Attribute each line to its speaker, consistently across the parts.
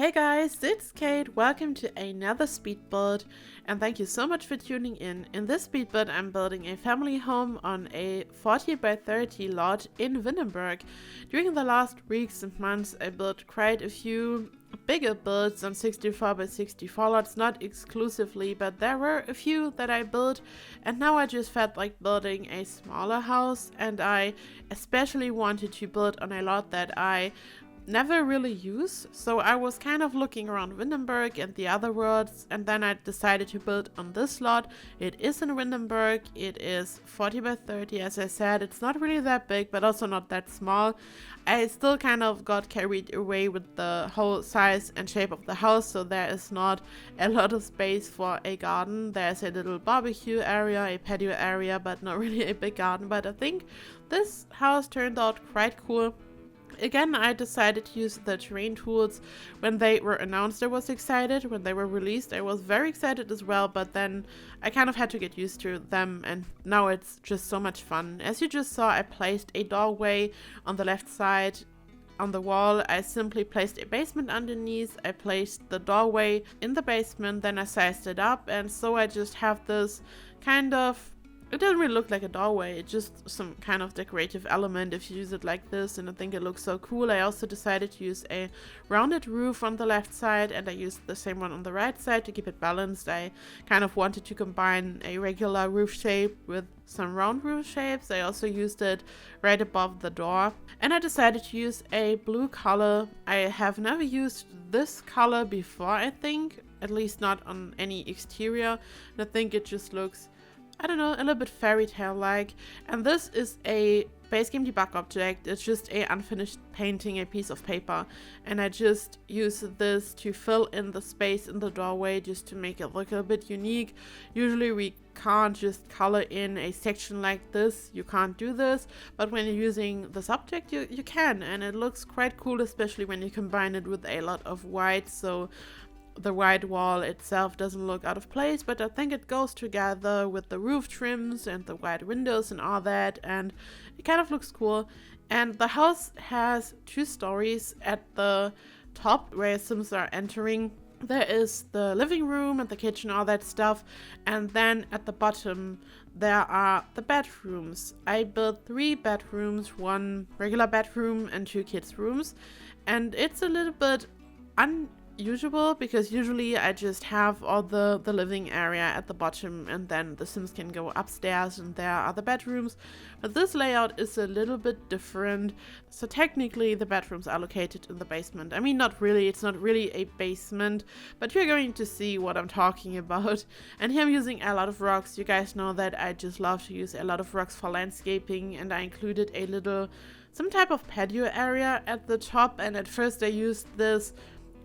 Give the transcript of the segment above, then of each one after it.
Speaker 1: Hey guys, it's Kate. Welcome to another speed build, and thank you so much for tuning in. In this speed build, I'm building a family home on a 40 by 30 lot in Windenburg. During the last weeks and months, I built quite a few bigger builds on 64 by 64 lots, not exclusively, but there were a few that I built, and now I just felt like building a smaller house, and I especially wanted to build on a lot that I never really use. So I was kind of looking around Windenburg and the other worlds, and then I decided to build on this lot. It is in Windenburg. It is 40 by 30, as I said. It's not really that big, but also not that small. I still kind of got carried away with the whole size and shape of the house, so there is not a lot of space for a garden. There's a little barbecue area, a patio area, but not really a big garden. But I think this house turned out quite cool. Again, I decided to use the terrain tools. When they were announced, I was excited. When they were released, I was very excited as well, but then I kind of had to get used to them, and now it's just so much fun. As you just saw, I placed a doorway on the left side on the wall. I simply placed a basement underneath. I placed the doorway in the basement, then I sized it up, and so I just have this kind of, it doesn't really look like a doorway, it's just some kind of decorative element if you use it like this, and I think it looks so cool. I also decided to use a rounded roof on the left side, and I used the same one on the right side to keep it balanced. I kind of wanted to combine a regular roof shape with some round roof shapes. I also used it right above the door, and I decided to use a blue color. I have never used this color before, I think, at least not on any exterior, and I think it just looks, I don't know, a little bit fairy tale like. And this is a base game debug object. It's just a unfinished painting, a piece of paper, and I just use this to fill in the space in the doorway just to make it look a bit unique. Usually we can't just color in a section like this, you can't do this, but when you're using this object you can, and it looks quite cool, especially when you combine it with a lot of white. So the white wall itself doesn't look out of place, but I think it goes together with the roof trims and the white windows and all that, and it kind of looks cool. And the house has 2 stories. At the top, where Sims are entering, there is the living room and the kitchen, all that stuff, and then at the bottom there are the bedrooms. I built 3 bedrooms, 1 regular bedroom and 2 kids' rooms, and it's a little bit unusual because usually I just have all the living area at the bottom, and then the Sims can go upstairs and there are the bedrooms. But this layout is a little bit different, so technically the bedrooms are located in the basement. I mean, not really, it's not really a basement, but you're going to see what I'm talking about. And here I'm using a lot of rocks. You guys know that I just love to use a lot of rocks for landscaping, and I included a little, some type of patio area at the top, and at first I used this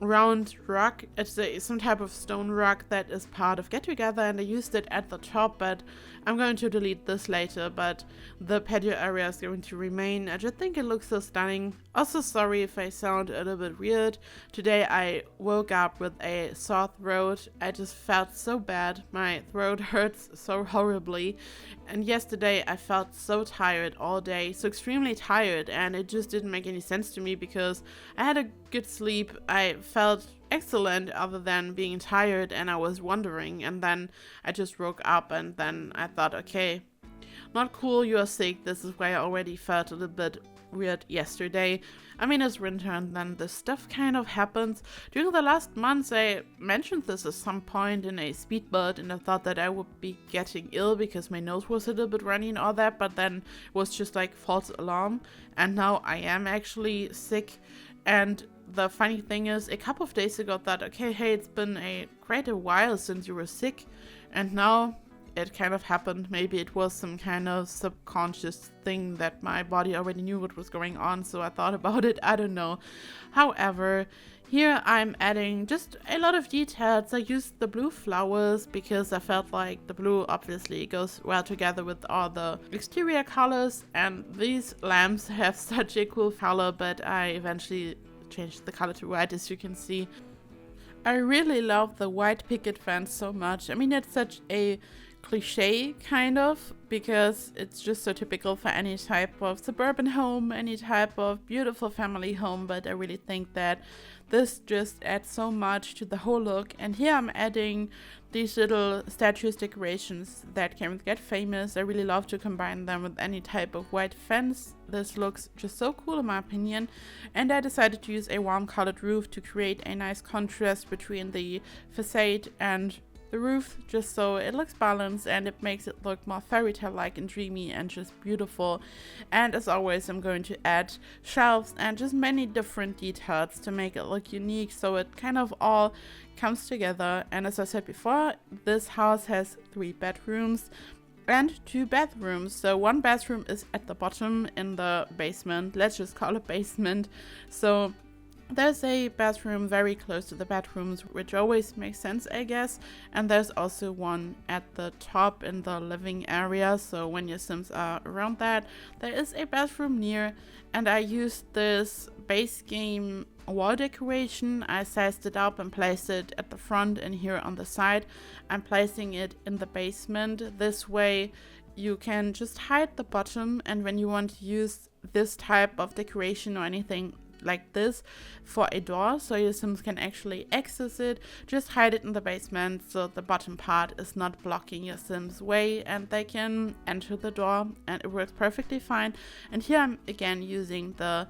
Speaker 1: round rock. It's some type of stone rock that is part of Get Together, and I used it at the top, but I'm going to delete this later, but the patio area is going to remain. I just think it looks so stunning. Also, sorry if I sound a little bit weird. Today I woke up with a sore throat. I just felt so bad. My throat hurts so horribly, and yesterday I felt so tired all day, so extremely tired, and it just didn't make any sense to me because I had a good sleep. I felt excellent other than being tired, and I was wondering, and then I just woke up, and then I thought, okay, not cool, you are sick. This is why I already felt a little bit weird yesterday. I mean, it's winter, and then this stuff kind of happens. During the last months I mentioned this at some point in a speed build, and I thought that I would be getting ill because my nose was a little bit runny and all that, but then it was just like false alarm, and now I am actually sick. And the funny thing is, a couple of days ago I thought, okay, hey, it's been quite a while since you were sick, and now it kind of happened. Maybe it was some kind of subconscious thing that my body already knew what was going on, so I thought about it, I don't know. However, here I'm adding just a lot of details. I used the blue flowers because I felt like the blue obviously goes well together with all the exterior colors, and these lamps have such a cool color, but I eventually changed the color to white, as you can see. I really love the white picket fence so much. I mean, it's such a cliche kind of, because it's just so typical for any type of suburban home, any type of beautiful family home, but I really think that this just adds so much to the whole look. And here I'm adding these little statues decorations that can get famous. I really love to combine them with any type of white fence. This looks just so cool in my opinion, and I decided to use a warm colored roof to create a nice contrast between the facade and the roof, just so it looks balanced and it makes it look more fairy tale like and dreamy and just beautiful. And as always, I'm going to add shelves and just many different details to make it look unique, so it kind of all comes together. And as I said before, this house has 3 bedrooms and 2 bathrooms. So one bathroom is at the bottom in the basement, let's just call it basement. So there's a bathroom very close to the bedrooms, which always makes sense, I guess. And there's also one at the top in the living area, so when your Sims are around that, there is a bathroom near. And I used this base game wall decoration. I sized it up and placed it at the front, and here on the side I'm placing it in the basement. This way you can just hide the bottom, and when you want to use this type of decoration or anything like this for a door, so your Sims can actually access it, just hide it in the basement so the bottom part is not blocking your Sims' way and they can enter the door, and it works perfectly fine. And here I'm again using the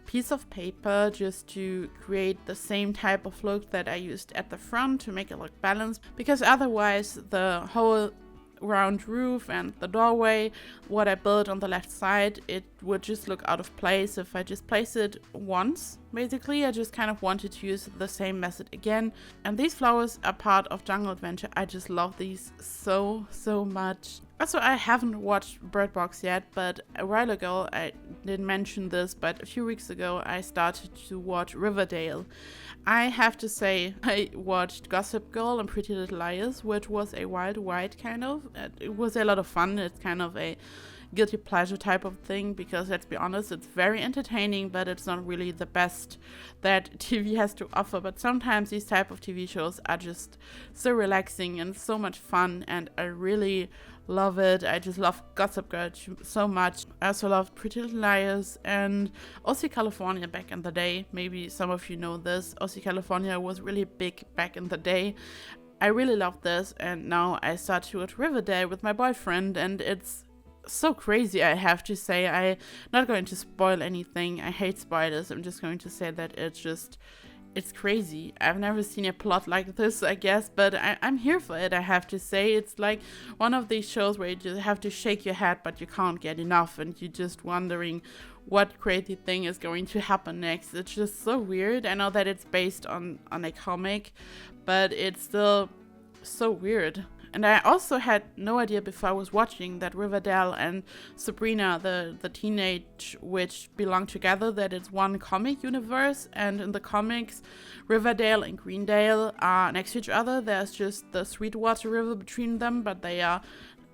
Speaker 1: piece of paper just to create the same type of look that I used at the front to make it look balanced, because otherwise the whole round roof and the doorway, what I built on the left side, it would just look out of place if I just place it once. Basically, I just kind of wanted to use the same method again. And these flowers are part of Jungle Adventure. I just love these so much. Also, I haven't watched Bird Box yet, but a while ago, I didn't mention this, but a few weeks ago I started to watch Riverdale. I have to say, I watched Gossip Girl and Pretty Little Liars, which was a wild ride kind of. It was a lot of fun. It's kind of a guilty pleasure type of thing, because let's be honest, it's very entertaining, but it's not really the best that TV has to offer. But sometimes these type of TV shows are just so relaxing and so much fun, and I really love it. I just love Gossip Girl so much. I also loved Pretty Little Liars and OC California back in the day. Maybe some of you know this. OC California was really big back in the day. I really loved this, and now I start to watch Riverdale with my boyfriend, and it's so crazy, I have to say. I'm not going to spoil anything. I hate spoilers. I'm just going to say that it's crazy. I've never seen a plot like this, I guess, but I'm here for it, I have to say. It's like one of these shows where you just have to shake your head, but you can't get enough, and you're just wondering what crazy thing is going to happen next. It's just so weird. I know that it's based on a comic, but it's still so weird. And I also had no idea before I was watching that Riverdale and Sabrina, the teenage witch, belong together, that it's one comic universe. And in the comics, Riverdale and Greendale are next to each other. There's just the Sweetwater River between them, but they are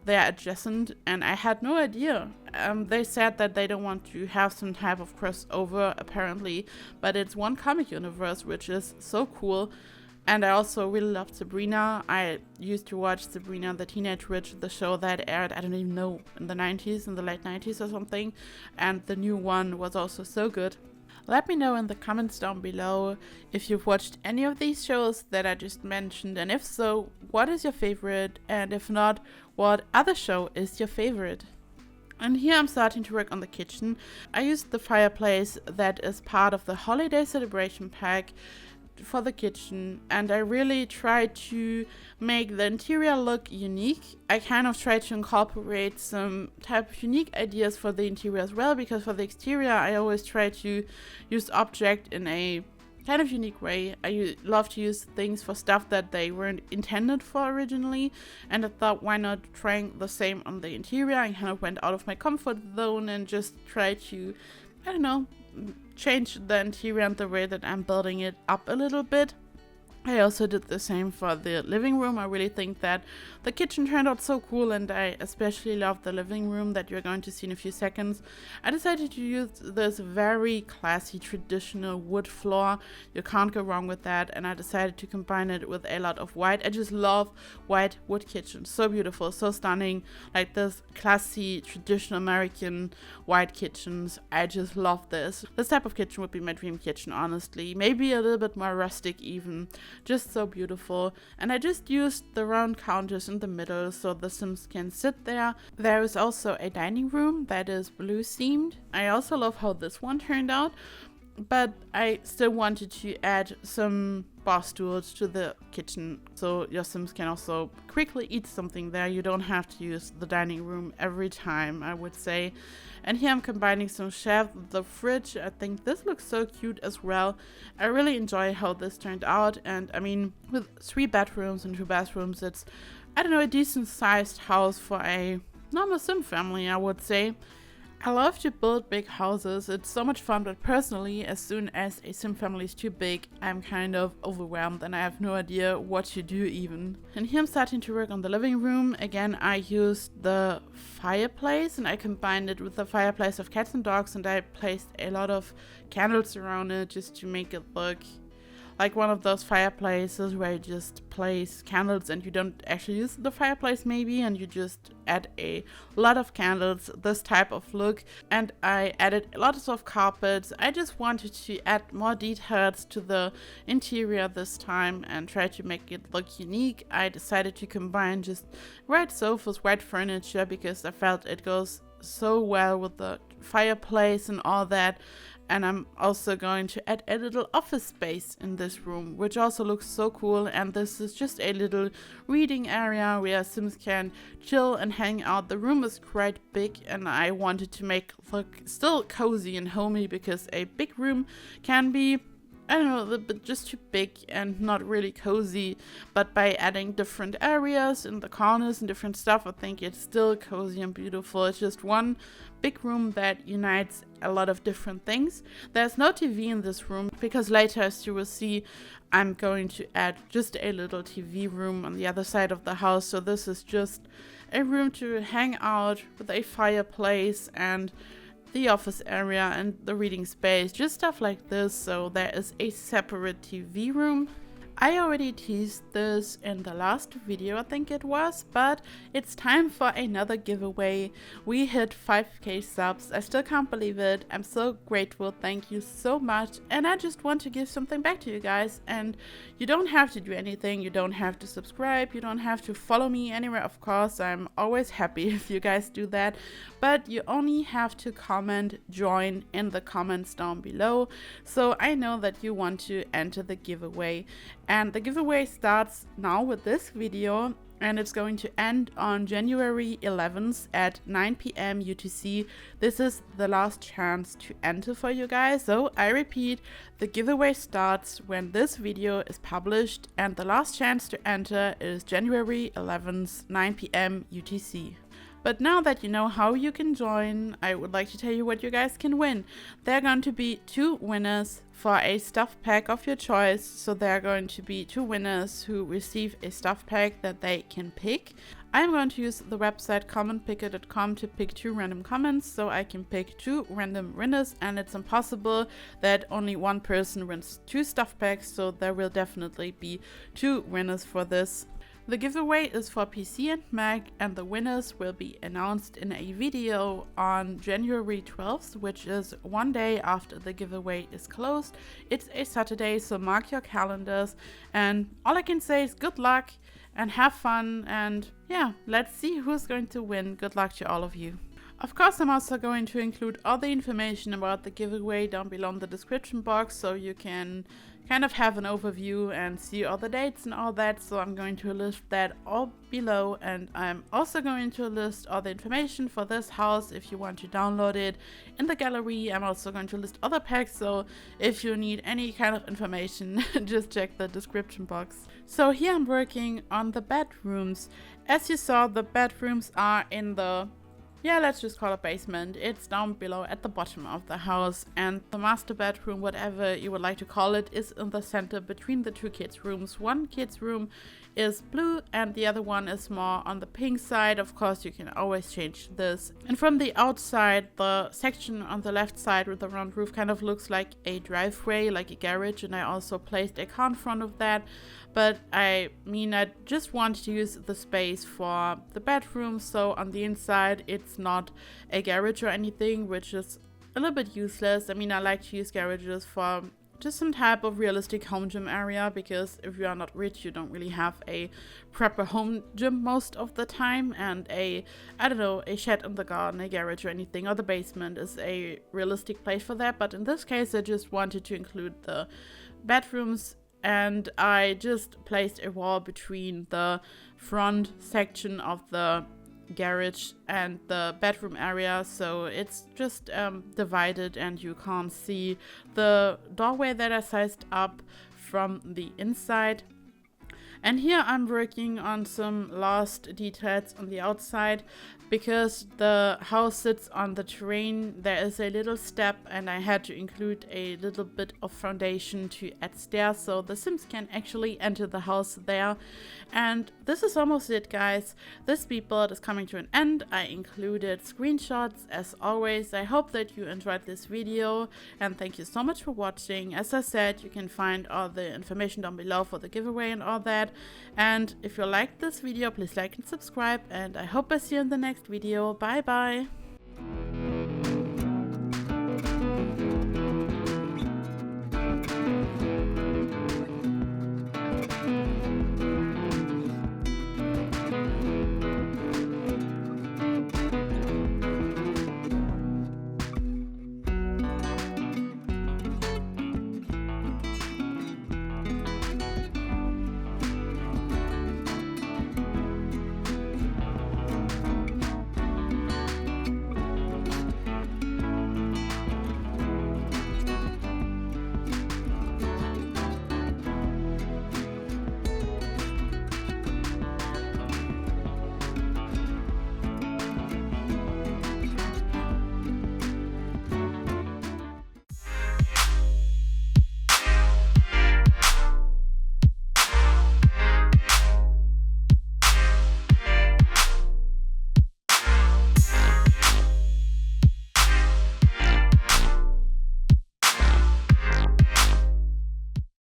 Speaker 1: adjacent, and I had no idea. They said that they don't want to have some type of crossover, apparently, but it's one comic universe, which is so cool. And I also really loved Sabrina. I used to watch Sabrina the Teenage Witch, the show that aired, I don't even know, in the 90s, in the late 90s or something. And the new one was also so good. Let me know in the comments down below if you've watched any of these shows that I just mentioned. And if so, what is your favorite? And if not, what other show is your favorite? And here I'm starting to work on the kitchen. I used the fireplace that is part of the holiday celebration pack for the kitchen, and I really tried to make the interior look unique. I kind of tried to incorporate some type of unique ideas for the interior as well, because for the exterior I always try to use object in a kind of unique way. I love to use things for stuff that they weren't intended for originally, and I thought, why not trying the same on the interior? I kind of went out of my comfort zone and just tried to, I don't know, change the interior and the way that I'm building it up a little bit. I also did the same for the living room. I really think that the kitchen turned out so cool, and I especially love the living room that you're going to see in a few seconds. I decided to use this very classy traditional wood floor. You can't go wrong with that, and I decided to combine it with a lot of white. I just love white wood kitchens. So beautiful, so stunning, like this classy traditional American white kitchens. I just love this. This type of kitchen would be my dream kitchen, honestly. Maybe a little bit more rustic even. Just so beautiful. And I just used the round counters in the middle so the Sims can sit there. There is also a dining room that is blue themed. I also love how this one turned out, but I still wanted to add some bar stools to the kitchen so your Sims can also quickly eat something there. You don't have to use the dining room every time, I would say. And here I'm combining some shelves with the fridge. I think this looks so cute as well. I really enjoy how this turned out, and I mean, with 3 bedrooms and 2 bathrooms, it's, I don't know, a decent sized house for a normal Sim family, I would say. I love to build big houses. It's so much fun, but personally, as soon as a Sim family is too big, I'm kind of overwhelmed and I have no idea what to do even. And here I'm starting to work on the living room. Again, I used the fireplace and I combined it with the fireplace of cats and dogs, and I placed a lot of candles around it just to make it look like one of those fireplaces where you just place candles and you don't actually use the fireplace maybe, and you just add a lot of candles, this type of look. And I added lots of carpets. I just wanted to add more details to the interior this time and try to make it look unique. I decided to combine just white sofas, white furniture, because I felt it goes so well with the fireplace and all that. And I'm also going to add a little office space in this room, which also looks so cool. And this is just a little reading area where Sims can chill and hang out. The room is quite big, and I wanted to make it look still cozy and homey, because a big room can be, I don't know, a little bit just too big and not really cozy. But by adding different areas in the corners and different stuff, I think it's still cozy and beautiful. It's just one big room that unites a lot of different things. There's no TV in this room because later, as you will see, I'm going to add just a little TV room on the other side of the house. So this is just a room to hang out with a fireplace and the office area and the reading space, just stuff like this. So there is a separate TV room. I already teased this in the last video, I think it was, but it's time for another giveaway. We hit 5k subs. I still can't believe it. I'm so grateful. Thank you so much. And I just want to give something back to you guys. And you don't have to do anything. You don't have to subscribe. You don't have to follow me anywhere, of course. I'm always happy if you guys do that. But you only have to comment join in the comments down below, so I know that you want to enter the giveaway. And the giveaway starts now with this video, and it's going to end on January 11th at 9 p.m. UTC. This is the last chance to enter for you guys. So I repeat, the giveaway starts when this video is published, and the last chance to enter is January 11th, 9 p.m. UTC. But now that you know how you can join, I would like to tell you what you guys can win. There are going to be 2 winners for a stuff pack of your choice. So there are going to be 2 winners who receive a stuff pack that they can pick. I'm going to use the website commentpicker.com to pick 2 random comments, so I can pick 2 random winners, and it's impossible that only one person wins 2 stuff packs, so there will definitely be 2 winners for this. The giveaway is for PC and Mac, and the winners will be announced in a video on January 12th, which is one day after the giveaway is closed. It's a Saturday, so mark your calendars, and all I can say is good luck and have fun, and yeah, let's see who's going to win. Good luck to all of you. Of course, I'm also going to include all the information about the giveaway down below in the description box, so you can kind of have an overview and see all the dates and all that. So I'm going to list that all below, and I'm also going to list all the information for this house if you want to download it in the gallery. I'm also going to list other packs, so if you need any kind of information, just check the description box. So here I'm working on the bedrooms. As you saw, the bedrooms are in the yeah, let's just call it basement. It's down below at the bottom of the house, and the master bedroom, whatever you would like to call it, is in the center between the two kids' rooms. One kid's room is blue and the other one is more on the pink side. Of course, you can always change this. And from the outside, the section on the left side with the round roof kind of looks like a driveway, like a garage, and I also placed a car in front of that. But I just want to use the space for the bedroom, so on the inside it's not a garage or anything, which is a little bit useless. I like to use garages for just some type of realistic home gym area, because if you are not rich, you don't really have a proper home gym most of the time, and a shed in the garden, a garage or anything, or the basement is a realistic place for that. But in this case, I just wanted to include the bedrooms, and I just placed a wall between the front section of the garage and the bedroom area, so it's just divided and you can't see the doorway that I sized up from the inside. And here I'm working on some last details on the outside. Because the house sits on the terrain, there is a little step, and I had to include a little bit of foundation to add stairs so the Sims can actually enter the house there. And this is almost it, guys. This speed build is coming to an end. I included screenshots as always. I hope that you enjoyed this video, and thank you so much for watching. As I said, you can find all the information down below for the giveaway and all that. And if you liked this video, please like and subscribe, and I hope I see you in the next video. Bye bye.